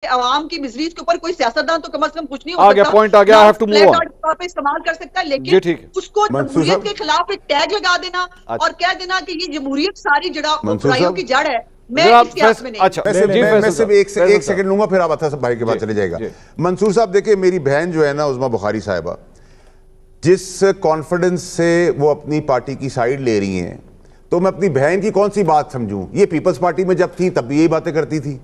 आवाम की मिजरीज के ऊपर कोई सियासतदान तो कम से कम कुछ नहीं हो सकता। पॉइंट आ गया, I have to move on पे इस्तेमाल कर सकता है, लेकिन उसको जमहूरियत के खिलाफ एक टैग लगा देना और कह देना कि ये जमहूरियत सारी बुराइयों की जड़ है। मैं सिर्फ एक सेकंड लूंगा, फिर आप अता भाई के बाद चले जाएगा। मंसूर साहब देखिए, मेरी बहन जो है ना उज़मा बुखारी साहिबा, जिस कॉन्फिडेंस से वो अपनी पार्टी की साइड ले रही हैं, तो मैं अपनी बहन की कौन सी बात समझूं? ये पीपल्स पार्टी में जब थी तब भी यही बातें करती थी,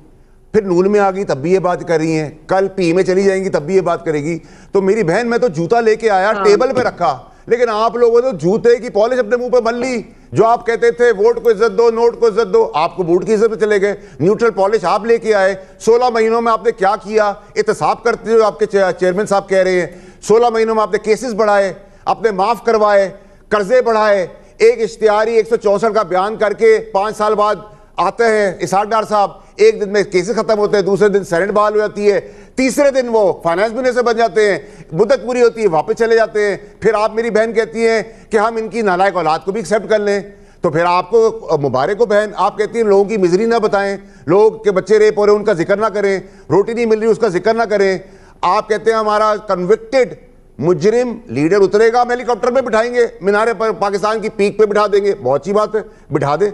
फिर नून में आ गई तब भी ये बात कर रही हैं, कल पी में चली जाएंगी तब भी ये बात करेगी। तो मेरी बहन, मैं तो जूता लेके आया, टेबल पे रखा, लेकिन आप लोगों ने तो जूते की पॉलिश अपने मुंह पे मल ली। जो आप कहते थे वोट को इज्जत दो, नोट को इज्जत दो, आपको बूट की इज्जत पे चले गए। न्यूट्रल पॉलिश आप लेके आए। 16 महीनों में आपने क्या किया? एहतसाब करते हुए आपके चेयरमैन साहब कह रहे हैं 16 महीनों में आपने केसेस बढ़ाए, आपने माफ करवाए, कर्जे बढ़ाए, एक इश्तिहारी 164 का बयान करके 5 साल बाद आते हैं इसहाक डार साहब, एक दिन में केसेस खत्म होते हैं, दूसरे दिन सेनेट बहाल हो जाती है, तीसरे दिन वो फाइनेंस मिनिस्टर बन जाते हैं, मुद्दत पूरी होती है वापस चले जाते हैं। फिर आप मेरी बहन कहती हैं कि हम इनकी नालायक औलाद को भी एक्सेप्ट कर लें, तो फिर आपको मुबारक हो बहन। आप कहती हैं लोगों की मिजरी ना बताएं, लोगों के बच्चे रेप हो रहे हैं उनका जिक्र ना करें, रोटी नहीं मिल रही उसका जिक्र ना करें। आप कहते हैं हमारा कन्विक्टेड मुजरिम लीडर उतरेगा, हम हेलीकॉप्टर में बिठाएंगे, मीनारे पर पाकिस्तान की पीक पे बिठा देंगे। बहुत अच्छी बात है, बिठा दे,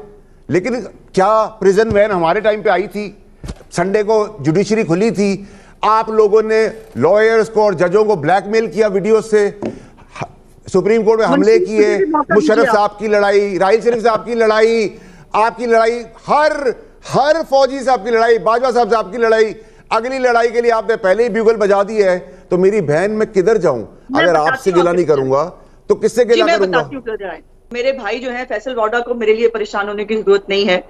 लेकिन क्या प्रिजन वैन हमारे टाइम पे आई थी? संडे को जुडिशरी खुली थी, आप लोगों ने लॉयर्स को और जजों को ब्लैकमेल किया वीडियो से, सुप्रीम कोर्ट में हमले किए, मुशर्रफ साहब की लड़ाई, राहिल शरीफ साहब की लड़ाई, आपकी लड़ाई, हर फौजी से आपकी लड़ाई, बाजवा साहब से आपकी लड़ाई, अगली लड़ाई के लिए आपने पहले ही ब्यूगल बजा दी है। तो मेरी बहन, मैं किधर जाऊं? अगर आपसे गिला नहीं करूंगा तो किससे गिला करूंगा? मेरे भाई जो है फैसल वाडा को मेरे लिए परेशान होने की जरूरत नहीं है।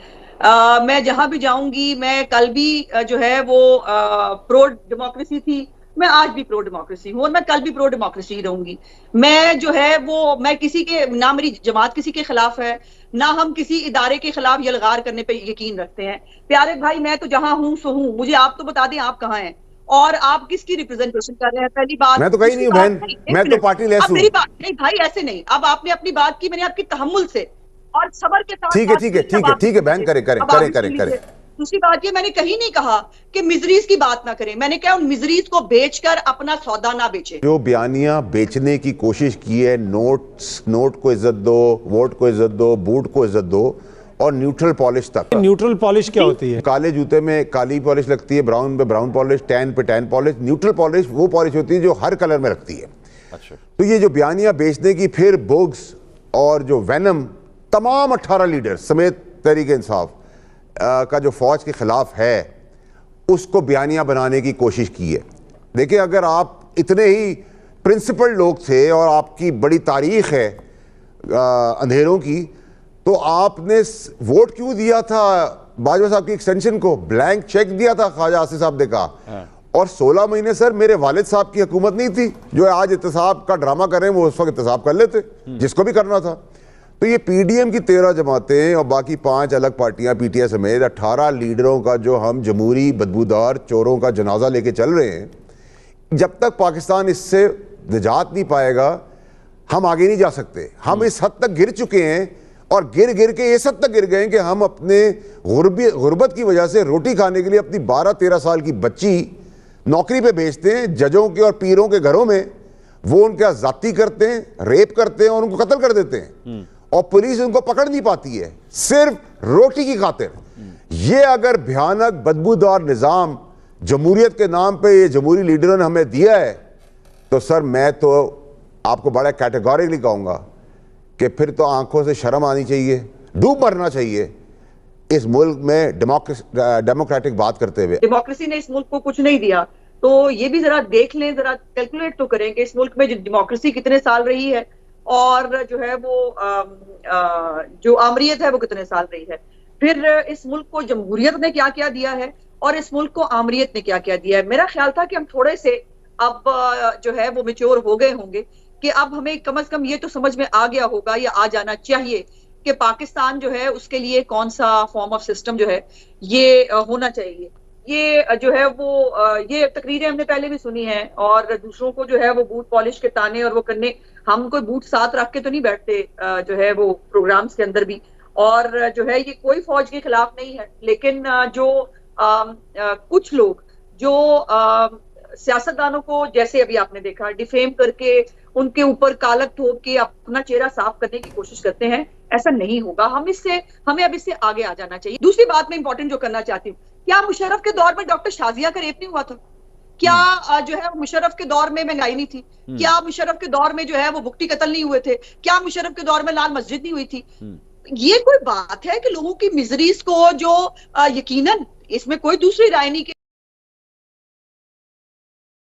मैं जहां भी जाऊंगी, मैं कल भी जो है वो प्रो डेमोक्रेसी थी, मैं आज भी प्रो डेमोक्रेसी हूं और मैं कल भी प्रो डेमोक्रेसी ही रहूंगी। मैं जो है वो, मैं किसी के, ना मेरी जमात किसी के खिलाफ है, ना हम किसी इदारे के खिलाफ यलगार करने पे यकीन रखते हैं। प्यारे भाई, मैं तो जहां हूं सो हूं। मुझे आप तो बता दें आप कहां हैं और आप किसकी रिप्रेजेंटेशन कर रहे हैं? पहली बात, मैं तो कहीं नहीं हूं बहन, मैं तो पार्टी लेस हूं। मेरी बात नहीं भाई, ऐसे नहीं। अब आपने अपनी बात की, मैंने आपकी तहम्मुल से और सबर के साथ। ठीक है बहन, करे। दूसरी बात ये, मैंने कहीं नहीं कहा कि मिजरीज की बात ना करें, मैंने कहा उन मिजरीज को बेचकर अपना सौदा ना बेचे। जो बयानियां बेचने की कोशिश की है, नोट को इज्जत दो, वोट को इज्जत दो, बूट को इज्जत दो, और न्यूट्रल पॉलिश तक। न्यूट्रल पॉलिश क्या होती है? काले जूते में काली पॉलिश लगती है, ब्राउन पे ब्राउन पॉलिश, टैन पे टैन पॉलिश। न्यूट्रल पॉलिश वो पॉलिश होती है जो हर कलर में लगती है। अच्छा। तो ये जो बयानियां बेचने की, फिर बुग्स और जो वैनम, तमाम 18 लीडर समेत तहरीक इंसाफ का जो फौज के खिलाफ है, उसको बयानियां बनाने की कोशिश की है। देखिए, अगर आप इतने ही प्रिंसिपल लोग थे और आपकी बड़ी तारीख है अंधेरों की, तो आपने वोट क्यों दिया था बाजवा साहब की एक्सटेंशन को? ब्लैंक चेक दिया था ख्वाजा आसिफ साहब ने कहा। और 16 महीने सर मेरे वालिद साहब की हुकूमत नहीं थी जो आज एहतसाब का ड्रामा कर रहे हैं, वो उस वक्त एहतसाब कर लेते जिसको भी करना था। तो ये पीडीएम की 13 जमातें और बाकी 5 अलग पार्टियां, पीटीआई समेत 18 लीडरों का जो हम जमहूरी बदबूदार चोरों का जनाजा लेके चल रहे हैं, जब तक पाकिस्तान इससे निजात नहीं पाएगा हम आगे नहीं जा सकते। हम इस हद तक गिर चुके हैं और गिर के इस हद तक गिर गए कि हम अपने गुर्बत की वजह से रोटी खाने के लिए अपनी 12-13 साल की बच्ची नौकरी पे भेजते हैं जजों के और पीरों के घरों में। वो उनका जाती करते हैं, रेप करते हैं और उनको कत्ल कर देते हैं और पुलिस उनको पकड़ नहीं पाती है सिर्फ रोटी की खातिर। ये अगर भयानक बदबूदार निज़ाम जमहूरियत के नाम पे ये जमहूरी लीडरों ने हमें दिया है, तो सर मैं तो आपको बड़ा कैटेगोरिकली कहूँगा कि फिर तो आंखों से शर्म आनी चाहिए, डूब मरना चाहिए इस मुल्क में डेमोक्रेटिक बात करते हुए। डेमोक्रेसी ने इस मुल्क को कुछ नहीं दिया, तो ये भी जरा देख लें, जरा कैलकुलेट तो करें कि इस मुल्क में जो डेमोक्रेसी कितने साल रही है और जो है वो जो आमरीयत है वो कितने साल रही है। फिर इस मुल्क को जमहूरियत ने क्या क्या दिया है और इस मुल्क को आमरीयत ने क्या क्या दिया है। मेरा ख्याल था कि हम थोड़े से अब जो है वो मैच्योर हो गए होंगे कि अब हमें कम से कम ये तो समझ में आ गया होगा या आ जाना चाहिए कि पाकिस्तान जो है उसके लिए कौन सा फॉर्म ऑफ सिस्टम जो है ये होना चाहिए। ये जो है वो ये तकरीरें हमने पहले भी सुनी हैं और दूसरों को जो है वो बूट पॉलिश के ताने और वो करने, हम कोई बूट साथ रख के तो नहीं बैठते जो है वो प्रोग्राम्स के अंदर भी। और जो है ये कोई फौज के खिलाफ नहीं है, लेकिन जो कुछ लोग जो सियासतदानों को, जैसे अभी आपने देखा, डिफेम करके उनके ऊपर कालक ठोक के अपना चेहरा साफ करने की कोशिश करते हैं, ऐसा नहीं होगा। हमें अब इससे आगे आ जाना चाहिए। दूसरी बात मैं इंपॉर्टेंट जो करना चाहती हूँ, क्या मुशर्रफ के दौर में डॉक्टर शाजिया का रेप नहीं हुआ था? क्या जो है मुशर्रफ के दौर में महंगाई नहीं थी? क्या मुशर्रफ के दौर में जो है वो भुक्टी कत्ल नहीं हुए थे? क्या मुशर्रफ के दौर में लाल मस्जिद नहीं हुई थी? ये कोई बात है कि लोगों की मिजरीज को जो यकीनन इसमें कोई दूसरी राय नहीं